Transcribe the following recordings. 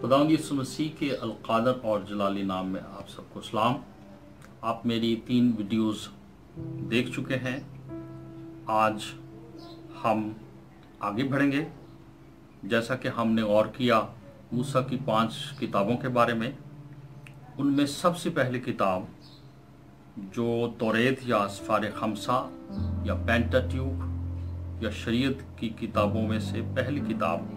खुदावंद यीशु मसीह के अलकादर और जलाली नाम में आप सबको सलाम। आप मेरी 3 वीडियोस देख चुके हैं। आज हम आगे बढ़ेंगे। जैसा कि हमने गौर किया मूसा की 5 किताबों के बारे में, उनमें सबसे पहली किताब जो तौरेत या असफार खमसा या पेंटाट्यूक या शरीयत की किताबों में से पहली किताब,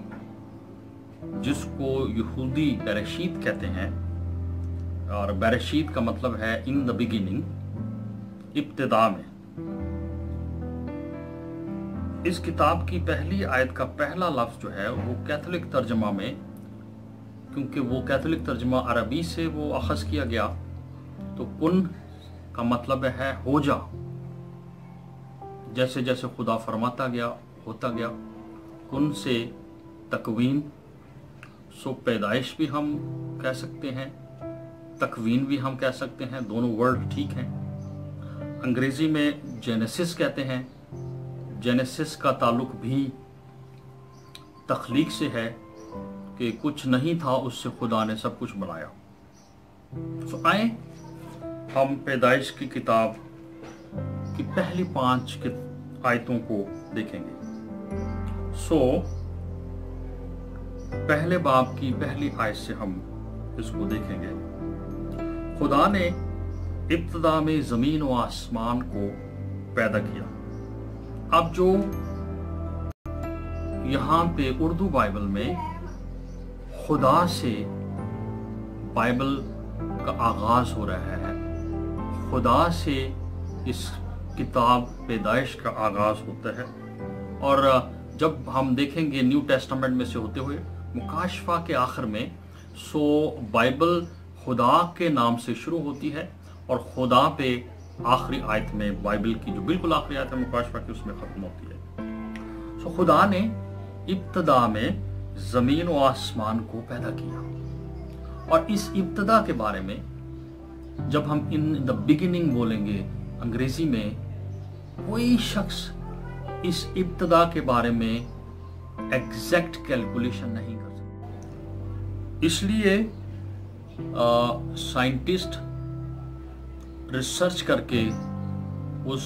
जिसको यहूदी बेरेशीत कहते हैं, और बेरेशीत का मतलब है इन द बिगिनिंग, इब्तिदा में। इस किताब की पहली आयत का पहला लफ्ज जो है वो कैथोलिक तर्जमा में, क्योंकि वो कैथोलिक तर्जमा अरबी से वो अखज़ किया गया, तो कुन का मतलब है हो जा। जैसे जैसे खुदा फरमाता गया होता गया। कुन से तकवीन, सो पैदाइश भी हम कह सकते हैं, तकवीन भी हम कह सकते हैं, दोनों वर्ड ठीक हैं। अंग्रेजी में जेनेसिस कहते हैं। जेनेसिस का ताल्लुक भी तख्लीक से है कि कुछ नहीं था, उससे खुदा ने सब कुछ बनाया। सो आए हम पैदाइश की किताब की पहली 5 आयतों को देखेंगे। सो पहले बाब की पहली आयत से हम इसको देखेंगे। खुदा ने इब्तिदा में जमीन व आसमान को पैदा किया। अब जो यहाँ पे उर्दू बाइबल में खुदा से बाइबल का आगाज हो रहा है, खुदा से इस किताब पैदाइश का आगाज होता है। और जब हम देखेंगे न्यू टेस्टामेंट में से होते हुए मुकाशफा के आखिर में, सो बाइबल खुदा के नाम से शुरू होती है और खुदा पे आखिरी आयत में, बाइबल की जो बिल्कुल आखिरी आयत है मुकाशफा की, उसमें खत्म होती है। सो खुदा ने इब्तिदा में जमीन व आसमान को पैदा किया। और इस इब्तिदा के बारे में जब हम इन द बिगिनिंग बोलेंगे अंग्रेजी में, कोई शख्स इस इब्तिदा के बारे में एग्जैक्ट कैलकुलेशन नहीं कर सकता। इसलिए साइंटिस्ट रिसर्च करके उस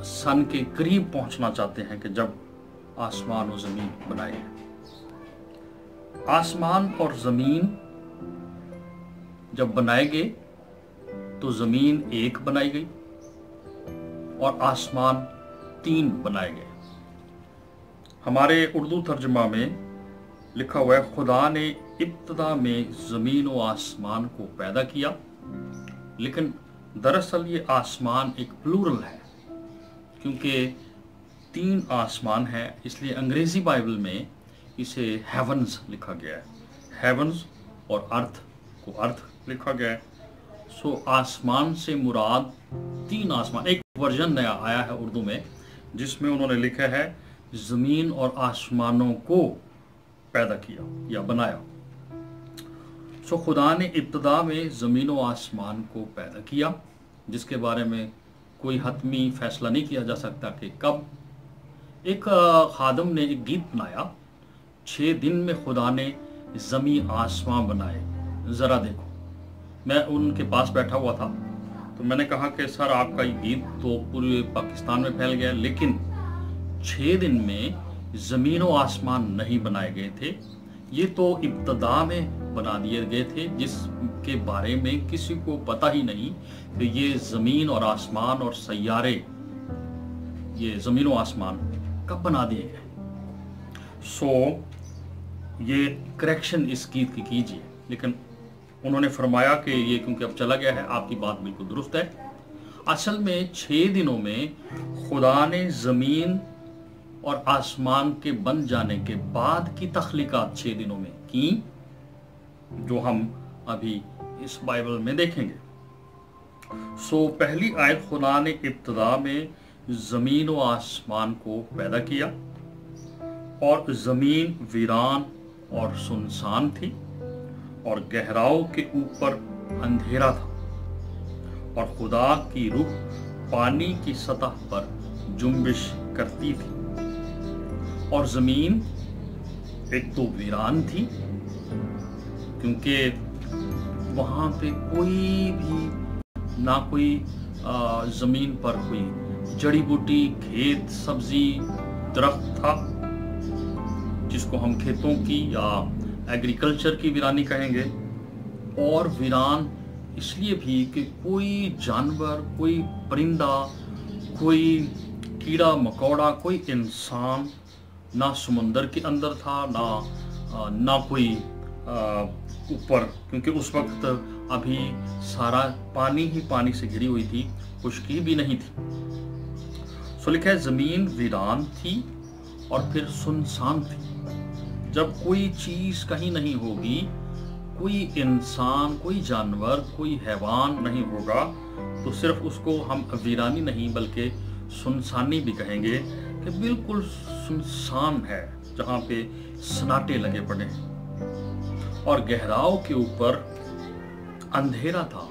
सन के करीब पहुंचना चाहते हैं कि जब आसमान और जमीन बनाए। आसमान और जमीन जब बनाए गए तो जमीन 1 बनाई गई और आसमान 3 बनाए गए। हमारे उर्दू तर्जमा में लिखा हुआ है, खुदा ने इब्तिदा में जमीन व आसमान को पैदा किया। लेकिन दरअसल ये आसमान एक प्लूरल है, क्योंकि 3 आसमान है, इसलिए अंग्रेजी बाइबल में इसे हेवंस लिखा गया है। हेवंस और अर्थ को अर्थ लिखा गया है। सो आसमान से मुराद 3 आसमान। एक वर्जन नया आया है उर्दू में जिसमें उन्होंने लिखा है जमीन और आसमानों को पैदा किया या बनाया। सो खुदा ने इब्तिदा में जमीन और आसमान को पैदा किया, जिसके बारे में कोई हतमी फैसला नहीं किया जा सकता कि कब। एक खादम ने एक गीत बनाया, 6 दिन में खुदा ने जमीन आसमान बनाए, जरा देखो। मैं उनके पास बैठा हुआ था तो मैंने कहा कि सर, आपका ये गीत तो पूरे पाकिस्तान में फैल गया, लेकिन 6 दिन में जमीन और आसमान नहीं बनाए गए थे। ये तो इब्तिदा में बना दिए गए थे, जिसके बारे में किसी को पता ही नहीं कि ये जमीन और आसमान और सैयारे, ये जमीन और आसमान कब बना दिए गए। सो ये करेक्शन इस गीत की कीजिए। लेकिन उन्होंने फरमाया कि ये क्योंकि अब चला गया है, आपकी बात बिल्कुल दुरुस्त है। असल में 6 दिनों में खुदा ने जमीन और आसमान के बन जाने के बाद की तख्लीकात 6 दिनों में की, जो हम अभी इस बाइबल में देखेंगे। सो पहली आयत, खुदा ने इब्तिदा में जमीन व आसमान को पैदा किया और जमीन वीरान और सुनसान थी और गहराओं के ऊपर अंधेरा था, और खुदा की रूह पानी की सतह पर जुम्बिश करती थी। और जमीन एक तो वीरान थी, क्योंकि वहाँ पे कोई भी ना कोई ज़मीन पर कोई जड़ी बूटी, खेत, सब्जी, दरख्त था, जिसको हम खेतों की या एग्रीकल्चर की वीरानी कहेंगे। और वीरान इसलिए भी कि कोई जानवर, कोई परिंदा, कोई कीड़ा मकोड़ा, कोई इंसान ना समुंदर के अंदर था, ना कोई ऊपर, क्योंकि उस वक्त अभी सारा पानी ही पानी से घिरी हुई थी, खुश्की भी नहीं थी। सो लिखा है ज़मीन वीरान थी और फिर सुनसान थी। जब कोई चीज़ कहीं नहीं होगी, कोई इंसान, कोई जानवर, कोई हैवान नहीं होगा, तो सिर्फ उसको हम वीरानी नहीं बल्कि सुनसानी भी कहेंगे, कि बिल्कुल सुनसान है, जहाँ पे सन्नाटे लगे पड़े हैं और गहराव के ऊपर अंधेरा था।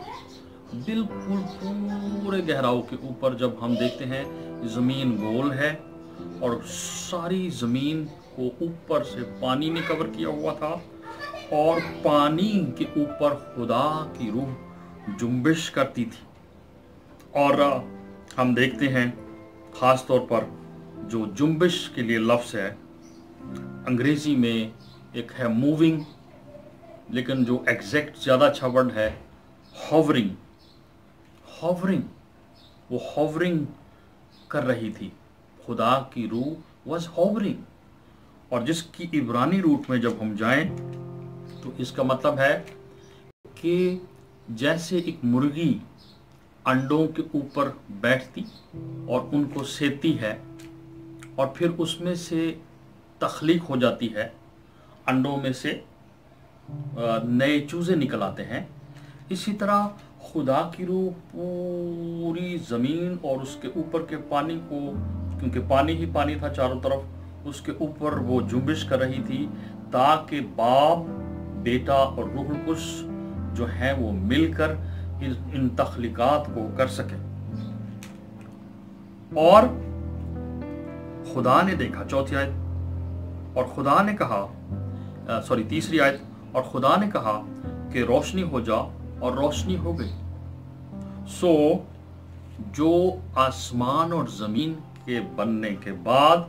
बिल्कुल पूरे गहराव के ऊपर जब हम देखते हैं ज़मीन गोल है और सारी ज़मीन को ऊपर से पानी ने कवर किया हुआ था और पानी के ऊपर खुदा की रूह जुम्बिश करती थी। और हम देखते हैं ख़ास तौर पर जो जुम्बिश के लिए लफ्ज़ है, अंग्रेज़ी में एक है मूविंग, लेकिन जो एग्जैक्ट ज़्यादा अच्छा वर्ड है हॉवरिंग। हॉवरिंग, वो हॉवरिंग कर रही थी, खुदा की रूह वाज हॉवरिंग। और जिसकी इब्रानी रूट में जब हम जाएं तो इसका मतलब है कि जैसे एक मुर्गी अंडों के ऊपर बैठती और उनको सेती है और फिर उसमें से तख्लीक हो जाती है, अंडों में से नए चूजे निकल आते हैं, इसी तरह खुदा की रूह पूरी ज़मीन और उसके ऊपर के पानी को, क्योंकि पानी ही पानी था चारों तरफ, उसके ऊपर वो जुम्बिश कर रही थी, ताकि बाप, बेटा और रूहुल कुद्स जो हैं वो मिलकर इन तख्लीकात को कर सके। और खुदा ने देखा, चौथी आयत, और खुदा ने कहा, तीसरी आयत, और खुदा ने कहा कि रोशनी हो जा, और रोशनी हो गई। सो जो आसमान और ज़मीन के बनने के बाद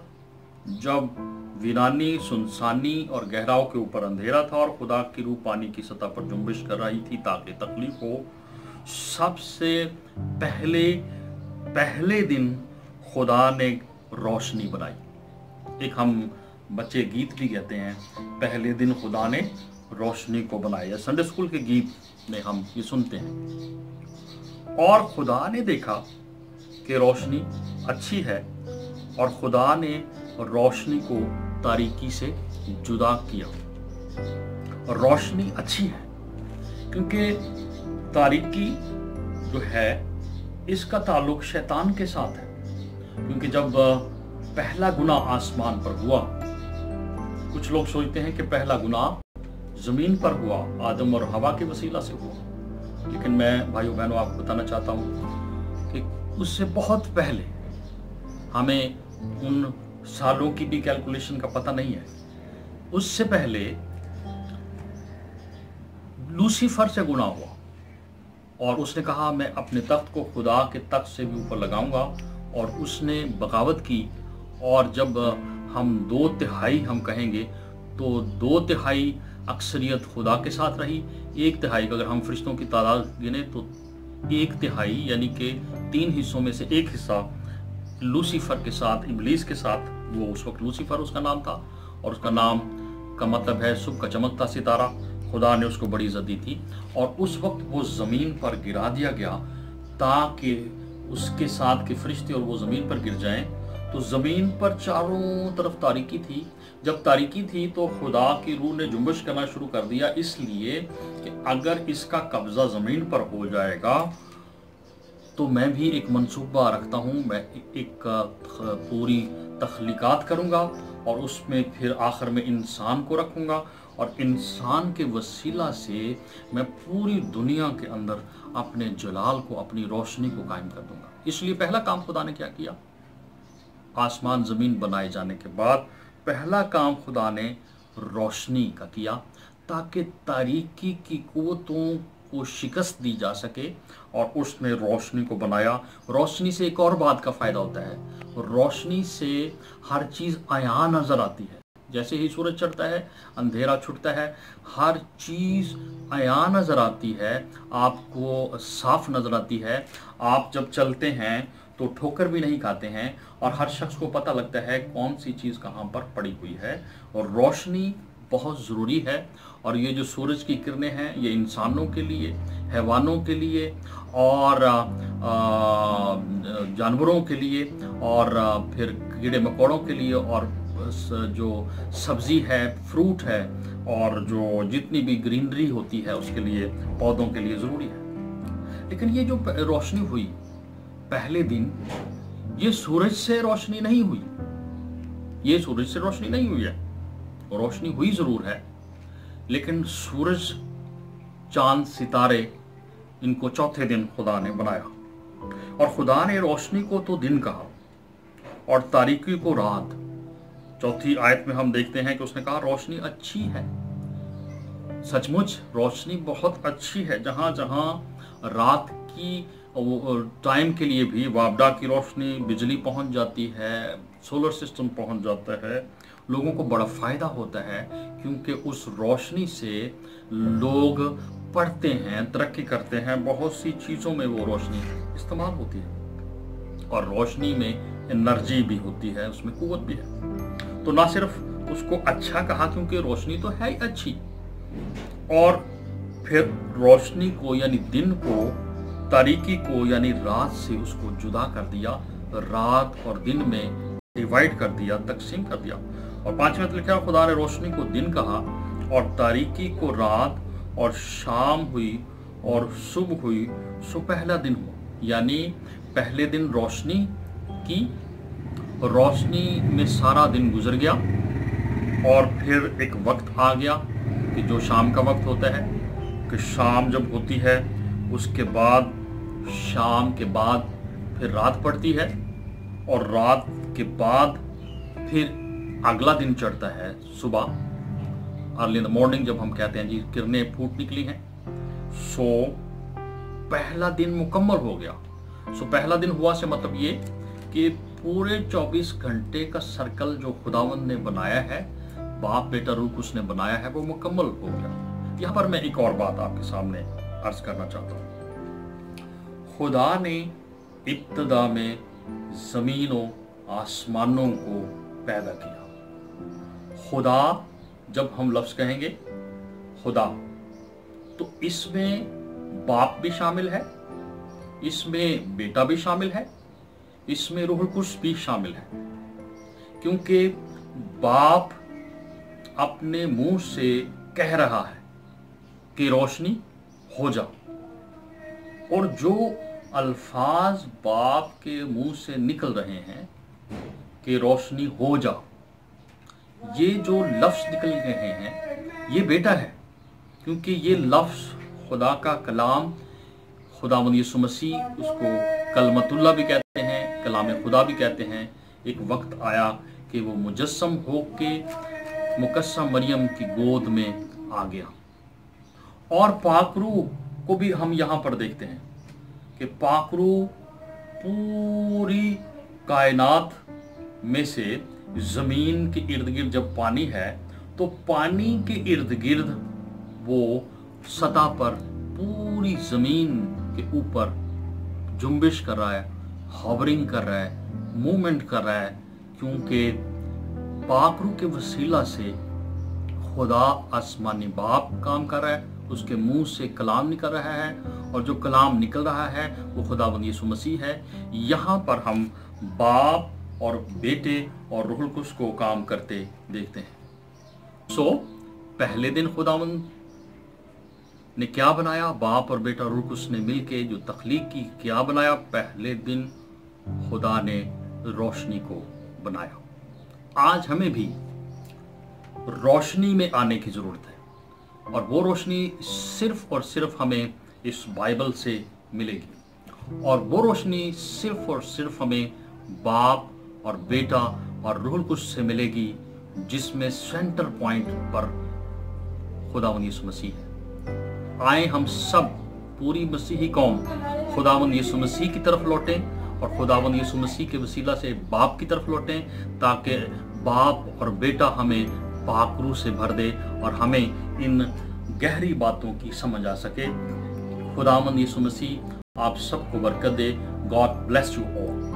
जब वीरानी, सुनसानी और गहराव के ऊपर अंधेरा था और खुदा की रूह पानी की सतह पर जुम्बिश कर रही थी ताकि तकलीफ हो, सबसे पहले दिन खुदा ने रोशनी बनाई। एक हम बच्चे गीत भी कहते हैं, पहले दिन खुदा ने रोशनी को बनाया। संडे स्कूल के गीत में हम ये सुनते हैं। और खुदा ने देखा कि रोशनी अच्छी है, और खुदा ने रोशनी को तारीकी से जुदा किया। रोशनी अच्छी है क्योंकि तारीकी जो है इसका ताल्लुक शैतान के साथ है, क्योंकि जब पहला गुनाह आसमान पर हुआ, कुछ लोग सोचते हैं कि पहला गुनाह जमीन पर हुआ, आदम और हवा के वसीला से हुआ, लेकिन मैं भाइयों बहनों आपको बताना चाहता हूँ कि उससे बहुत पहले, हमें उन सालों की भी कैलकुलेशन का पता नहीं है, उससे पहले लूसीफर से गुनाह हुआ और उसने कहा मैं अपने तख्त को खुदा के तख्त से भी ऊपर लगाऊंगा, और उसने बगावत की। और जब हम 2/3 हम कहेंगे तो 2/3 अक्सरियत खुदा के साथ रही, 1/3 अगर हम फरिश्तों की तादाद गिने तो 1/3 यानी कि 3 हिस्सों में से 1 हिस्सा लूसीफर के साथ, इब्लीस के साथ। वो उस वक्त लूसीफर उसका नाम था, और उसका नाम का मतलब है सुबह का चमकता सितारा। खुदा ने उसको बड़ी इज्जत दी थी, और उस वक्त वो ज़मीन पर गिरा दिया गया ताकि उसके साथ के फरिश्ते और वो ज़मीन पर गिर जाएं। तो ज़मीन पर चारों तरफ तारीकी थी। जब तारीकी थी तो खुदा की रूह ने जुम्बिश करना शुरू कर दिया, इसलिए कि अगर इसका कब्जा ज़मीन पर हो जाएगा तो मैं भी एक मंसूबा रखता हूँ, मैं एक पूरी तख्लीकात करूँगा और उसमें फिर आखिर में इंसान को रखूँगा, और इंसान के वसीला से मैं पूरी दुनिया के अंदर अपने जलाल को, अपनी रोशनी को कायम कर दूँगा। इसलिए पहला काम खुदा ने क्या किया? आसमान ज़मीन बनाए जाने के बाद पहला काम खुदा ने रोशनी का किया, ताकि तारीकी की कुव्वतों को शिकस्त दी जा सके, और उसने रोशनी को बनाया। रोशनी से एक और बात का फ़ायदा होता है, रोशनी से हर चीज़ आया नज़र आती है। जैसे ही सूरज चढ़ता है अंधेरा छुटता है, हर चीज़ आया नज़र आती है, आपको साफ नज़र आती है। आप जब चलते हैं तो ठोकर भी नहीं खाते हैं, और हर शख्स को पता लगता है कौन सी चीज़ कहाँ पर पड़ी हुई है। और रोशनी बहुत ज़रूरी है। और ये जो सूरज की किरणें हैं, ये इंसानों के लिए, हैवानों के लिए, और जानवरों के लिए, और फिर कीड़े मकोड़ों के लिए, और जो सब्जी है, फ्रूट है, और जो जितनी भी ग्रीनरी होती है उसके लिए, पौधों के लिए ज़रूरी है। लेकिन ये जो रोशनी हुई पहले दिन, ये सूरज से रोशनी नहीं हुई, ये सूरज से रोशनी नहीं हुई है। रोशनी हुई ज़रूर है, लेकिन सूरज, चांद, सितारे, इनको चौथे दिन खुदा ने बनाया। और खुदा ने रोशनी को तो दिन कहा और तारीकी को रात। चौथी आयत में हम देखते हैं कि उसने कहा रोशनी अच्छी है। सचमुच रोशनी बहुत अच्छी है। जहां जहां रात की टाइम के लिए भी वापडा की रोशनी, बिजली पहुंच जाती है, सोलर सिस्टम पहुंच जाता है, लोगों को बड़ा फ़ायदा होता है, क्योंकि उस रोशनी से लोग पढ़ते हैं, तरक्की करते हैं, बहुत सी चीज़ों में वो रोशनी इस्तेमाल होती है। और रोशनी में एनर्जी भी होती है, उसमें कुव्वत भी है। तो ना सिर्फ उसको अच्छा कहा क्योंकि रोशनी तो है ही अच्छी, और फिर रोशनी को यानी दिन को, तारीकी को यानी रात से उसको जुदा कर दिया, रात और दिन में डिवाइड कर दिया, तकसीम कर दिया। और 5वें में लिखा, खुदा ने रोशनी को दिन कहा और तारीकी को रात, और शाम हुई और सुबह हुई, सो पहला दिन हुआ। यानी पहले दिन रोशनी की, रोशनी में सारा दिन गुजर गया, और फिर एक वक्त आ गया कि जो शाम का वक्त होता है, कि शाम जब होती है उसके बाद, शाम के बाद फिर रात पड़ती है, और रात के बाद फिर अगला दिन चढ़ता है, सुबह, अर्ली इन द मॉर्निंग, जब हम कहते हैं जी किरणें फूट निकली हैं। सो पहला दिन मुकम्मल हो गया। सो पहला दिन हुआ से मतलब ये कि पूरे 24 घंटे का सर्कल जो खुदावंद ने बनाया है, बाप बेटा रूह उसने बनाया है, वो मुकम्मल हो गया। यहाँ पर मैं एक और बात आपके सामने अर्ज करना चाहता हूँ। खुदा ने इब्तिदा में ज़मीनों आसमानों को पैदा किया। खुदा, जब हम लफ्ज़ कहेंगे खुदा, तो इसमें बाप भी शामिल है, इसमें बेटा भी शामिल है, इसमें रूहुल कुद्स भी शामिल है। क्योंकि बाप अपने मुंह से कह रहा है कि रोशनी हो जा, और जो अल्फाज बाप के मुंह से निकल रहे हैं कि रोशनी हो जा, ये जो लफ्ज़ निकल रहे हैं, ये बेटा है। क्योंकि ये लफ्ज़ खुदा का कलाम, खुदावंद यीशु मसीह, उसको कलमतुल्लाह भी कहते हैं, कलाम खुदा भी कहते हैं। एक वक्त आया कि वो मुजस्सम होके मुकस्सम मरियम की गोद में आ गया। और पाकरू को भी हम यहाँ पर देखते हैं कि पाकरू पूरी कायनात में से ज़मीन के इर्द गिर्द जब पानी है, तो पानी के इर्द गिर्द वो सतह पर पूरी ज़मीन के ऊपर जुम्बिश कर रहा है, हॉवरिंग कर रहा है, मूवमेंट कर रहा है। क्योंकि पाकरू के वसीला से खुदा आसमानी बाप काम कर रहा है, उसके मुंह से कलाम निकल रहा है, और जो कलाम निकल रहा है वो खुदावंद यीशु मसीह है। यहाँ पर हम बाप और बेटे और रूहुल कुद्स को काम करते देखते हैं। सो पहले दिन खुदावंद ने क्या बनाया? बाप और बेटा रूहुल कुद्स ने मिलके जो तख्लीक की, क्या बनाया? पहले दिन खुदा ने रोशनी को बनाया। आज हमें भी रोशनी में आने की जरूरत है, और वो रोशनी सिर्फ और सिर्फ हमें इस बाइबल से मिलेगी, और वो रोशनी सिर्फ और सिर्फ हमें बाप और बेटा और रूहुल कुद्स से मिलेगी, جس میں سینٹر پوائنٹ پر خداوند یسوع مسیح ہے۔ آئیں ہم سب پوری مسیحی قوم خداوند یسوع مسیح کی طرف لوٹیں اور خداوند یسوع مسیح کے وسیلہ سے باپ کی طرف لوٹیں، تاکہ باپ اور بیٹا ہمیں پاک روح سے بھر دے اور ہمیں ان گہری باتوں کی سمجھ آ سکے۔ خداوند یسوع مسیح آپ سب کو برکت دے۔ God bless you all.